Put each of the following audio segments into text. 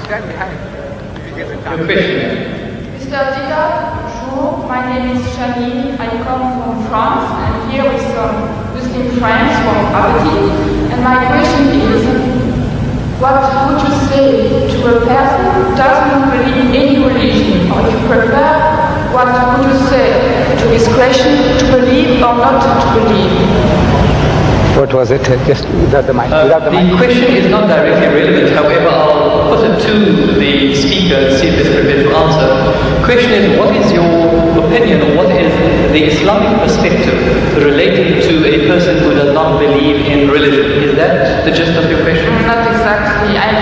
Your question. Mr. Dida, bonjour. My name is Shani. I come from France and here with some Muslim friends from Aberdeen. And my question is, what would you say to a person who doesn't believe in any religion? Or if you prefer, what would you say to his question, to believe or not to believe? What was it? Just without the mic. The question is not directly relevant, however, I'll put it to the speaker and see if he's prepared to answer. The question is, what is your opinion, or what is the Islamic perspective relating to a person who does not believe in religion? Is that the gist of your question? Not exactly. I'm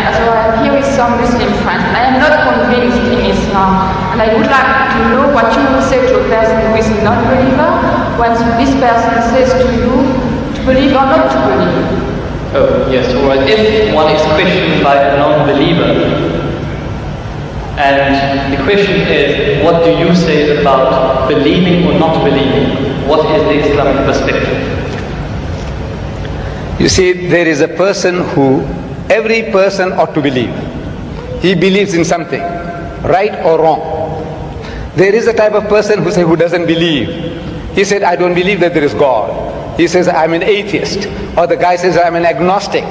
here with some Muslim friends. I am not convinced in Islam, and I would like to know what you would say to a person who is a non-believer when this person says to you, believe or not to believe? Oh, yes, alright. If one is questioned by a non-believer, and the question is, what do you say about believing or not believing? What is the Islamic perspective? You see, there is a person who, every person ought to believe. He believes in something, right or wrong. There is a type of person who doesn't believe. He said, I don't believe that there is God. He says, I'm an atheist. Or the guy says, I'm an agnostic.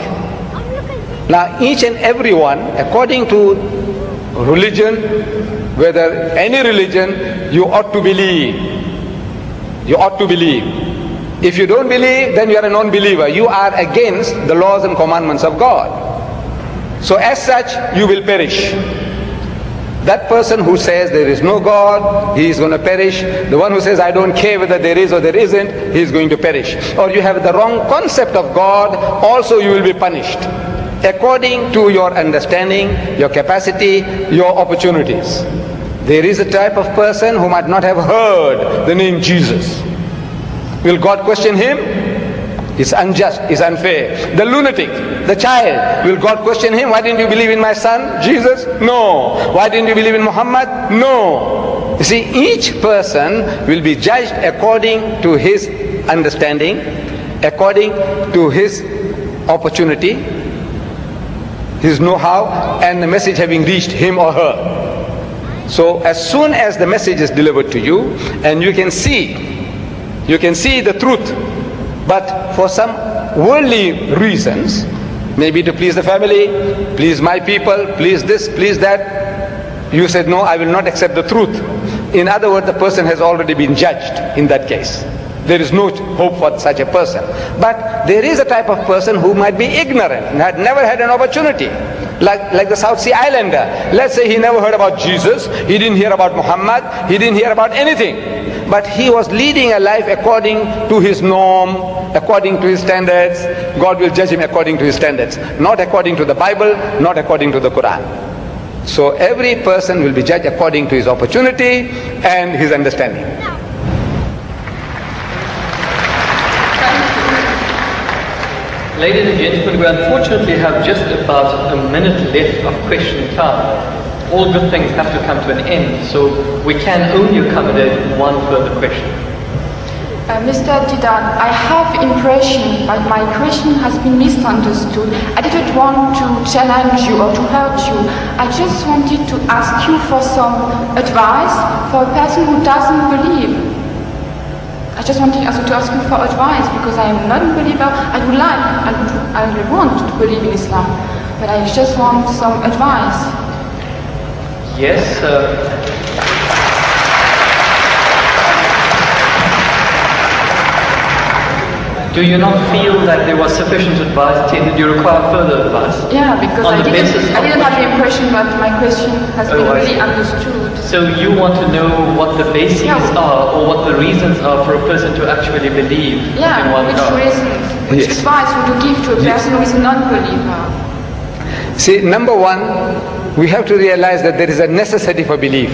Now, each and every one, according to religion, whether any religion, you ought to believe. You ought to believe. If you don't believe, then you are a non-believer. You are against the laws and commandments of God. So as such, you will perish. That person who says there is no God, he is going to perish. The one who says I don't care whether there is or there isn't, he is going to perish. Or you have the wrong concept of God, also you will be punished. According to your understanding, your capacity, your opportunities. There is a type of person who might not have heard the name Jesus. Will God question him? It's unjust, it's unfair. The lunatic, the child, will God question him? Why didn't you believe in my son, Jesus? No. Why didn't you believe in Muhammad? No. You see, each person will be judged according to his understanding, according to his opportunity, his know-how, and the message having reached him or her. So as soon as the message is delivered to you, and you can see the truth, but for some worldly reasons, maybe to please the family, please my people, please this, please that, you said, no, I will not accept the truth. In other words, the person has already been judged in that case. There is no hope for such a person. But there is a type of person who might be ignorant and had never had an opportunity. Like the South Sea Islander. Let's say he never heard about Jesus, he didn't hear about Muhammad, he didn't hear about anything. But he was leading a life according to his norm, according to his standards. God will judge him according to his standards, not according to the Bible, not according to the Quran. So every person will be judged according to his opportunity and his understanding. Ladies and gentlemen, we unfortunately have just about a minute left of question time. All good things have to come to an end, so we can only accommodate one further question. Mr. Didan, I have impression that my question has been misunderstood. I didn't want to challenge you or to hurt you. I just wanted to ask you for some advice for a person who doesn't believe. I just wanted also to ask you for advice because I am a non-believer. I would want to believe in Islam, but I just want some advice. Yes, do you not feel that there was sufficient advice? Did you require further advice? Yeah, because I didn't have the impression that my question has been really understood. So you want to know what the bases are, or what the reasons are for a person to actually believe in one God? Which advice would you give to a person who is a non-believer? See, number one, we have to realize that there is a necessity for belief.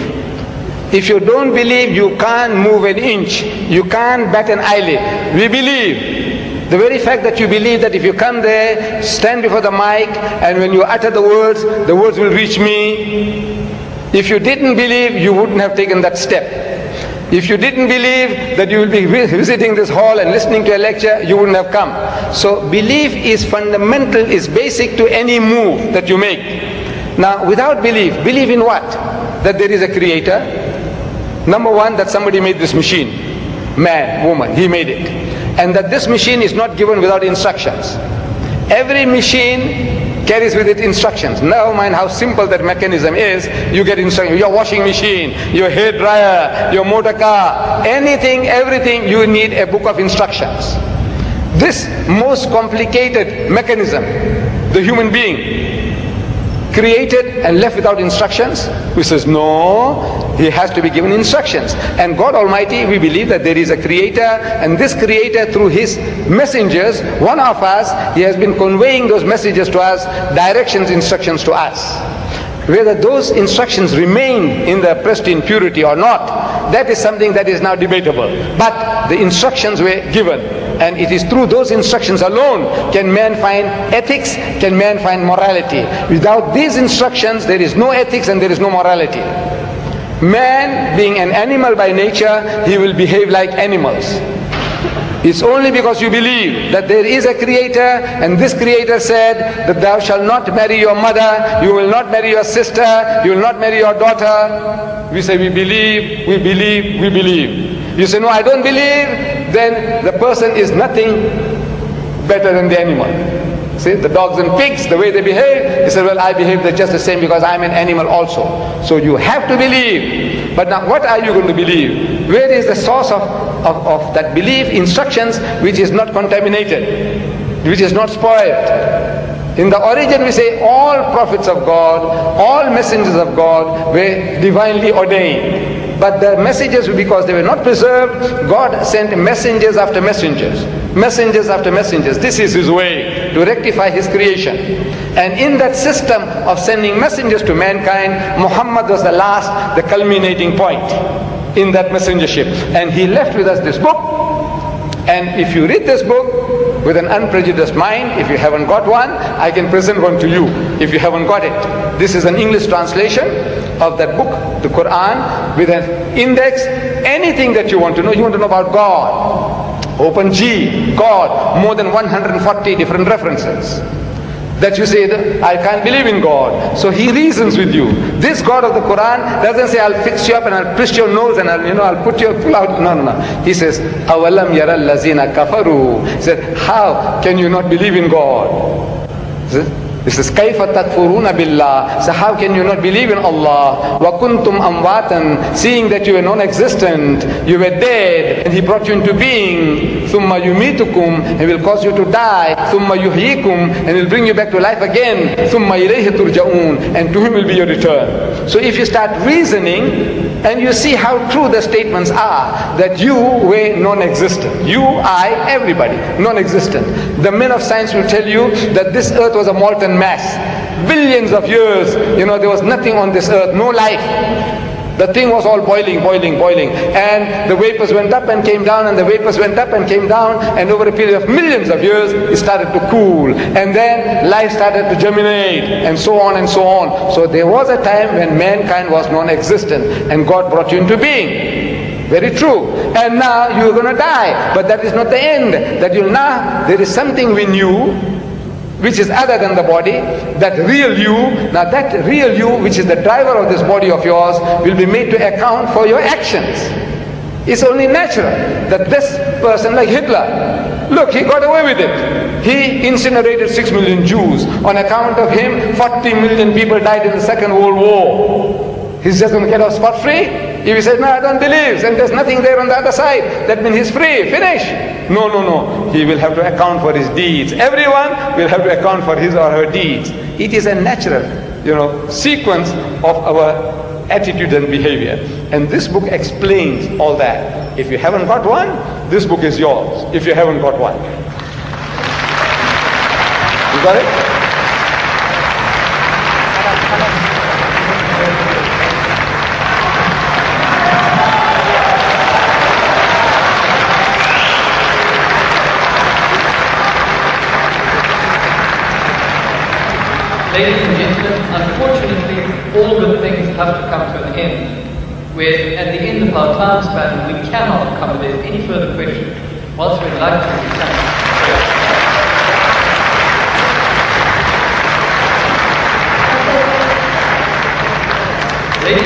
If you don't believe, you can't move an inch. You can't bat an eyelid. We believe. The very fact that you believe that if you come there, stand before the mic, and when you utter the words will reach me. If you didn't believe, you wouldn't have taken that step. If you didn't believe that you will be visiting this hall and listening to a lecture, you wouldn't have come. So belief is fundamental, is basic to any move that you make. Now, without belief in what? That there is a creator. Number one, that somebody made this machine. Man, woman, he made it. And that this machine is not given without instructions. Every machine carries with it instructions. Never mind how simple that mechanism is, you get instructions. Your washing machine, your hair dryer, your motor car, anything, everything, you need a book of instructions. This most complicated mechanism, the human being, created and left without instructions? Who says no, he has to be given instructions. And God Almighty, we believe that there is a creator, and this creator through his messengers, one of us, he has been conveying those messages to us, directions, instructions to us. Whether those instructions remain in the pristine purity or not, that is something that is now debatable. But the instructions were given, and it is through those instructions alone can man find ethics, can man find morality. Without these instructions, there is no ethics and there is no morality. Man, being an animal by nature, he will behave like animals. It's only because you believe that there is a creator, and this creator said that thou shalt not marry your mother, you will not marry your sister, you will not marry your daughter. We say we believe, we believe, we believe. You say no, I don't believe, then the person is nothing better than the animal. See, the dogs and pigs, the way they behave, he said, well, I behave just the same because I'm an animal also. So you have to believe. But now what are you going to believe? Where is the source of that belief? Instructions which is not contaminated, which is not spoiled. In the origin we say all prophets of God, all messengers of God were divinely ordained. But the messages, because they were not preserved, God sent messengers after messengers. Messengers after messengers. This is his way to rectify his creation. And in that system of sending messengers to mankind, Muhammad was the last, the culminating point in that messengership. And he left with us this book. And if you read this book with an unprejudiced mind, if you haven't got one, I can present one to you if you haven't got it. This is an English translation of that book, the Quran, with an index. Anything that you want to know about God. Open G, God, more than 140 different references. That you say, I can't believe in God. So he reasons with you. This God of the Quran doesn't say, I'll fix you up and I'll twist your nose and I'll put you pull out. No, no, no. He says, Awalam yara allazina kafaru. He said, how can you not believe in God? This is Kaifa takfuruna billah. So how can you not believe in Allah? Wa kuntum amwatan, seeing that you were non-existent, you were dead, and He brought you into being. Thumma yumitukum, and will cause you to die. Thumma yuhyikum, and He'll bring you back to life again. Thumma ilayhi turja'un, and to Him will be your return. So if you start reasoning, and you see how true the statements are, that you were non-existent. You, I, everybody, non-existent. The men of science will tell you that this earth was a molten mass. Billions of years, there was nothing on this earth, no life. The thing was all boiling, boiling, boiling. And the vapors went up and came down, and the vapors went up and came down, and over a period of millions of years, it started to cool. And then life started to germinate, and so on and so on. So there was a time when mankind was non-existent, and God brought you into being. Very true. And now you're going to die. But that is not the end. That there is something in you which is other than the body, that real you. Now that real you, which is the driver of this body of yours, will be made to account for your actions. It's only natural that this person, like Hitler, look, he got away with it. He incinerated 6 million Jews. On account of him, 40 million people died in the Second World War. He's just going to get off scot-free? If he says, no, I don't believe, and there's nothing there on the other side, that means he's free, finish. No, no, no. He will have to account for his deeds. Everyone will have to account for his or her deeds. It is a natural, sequence of our attitude and behavior. And this book explains all that. If you haven't got one, this book is yours. If you haven't got one. You got it? Ladies and gentlemen, unfortunately, all good things have to come to an end. We're at the end of our time span, we cannot accommodate any further questions. Whilst we'd like to thank raising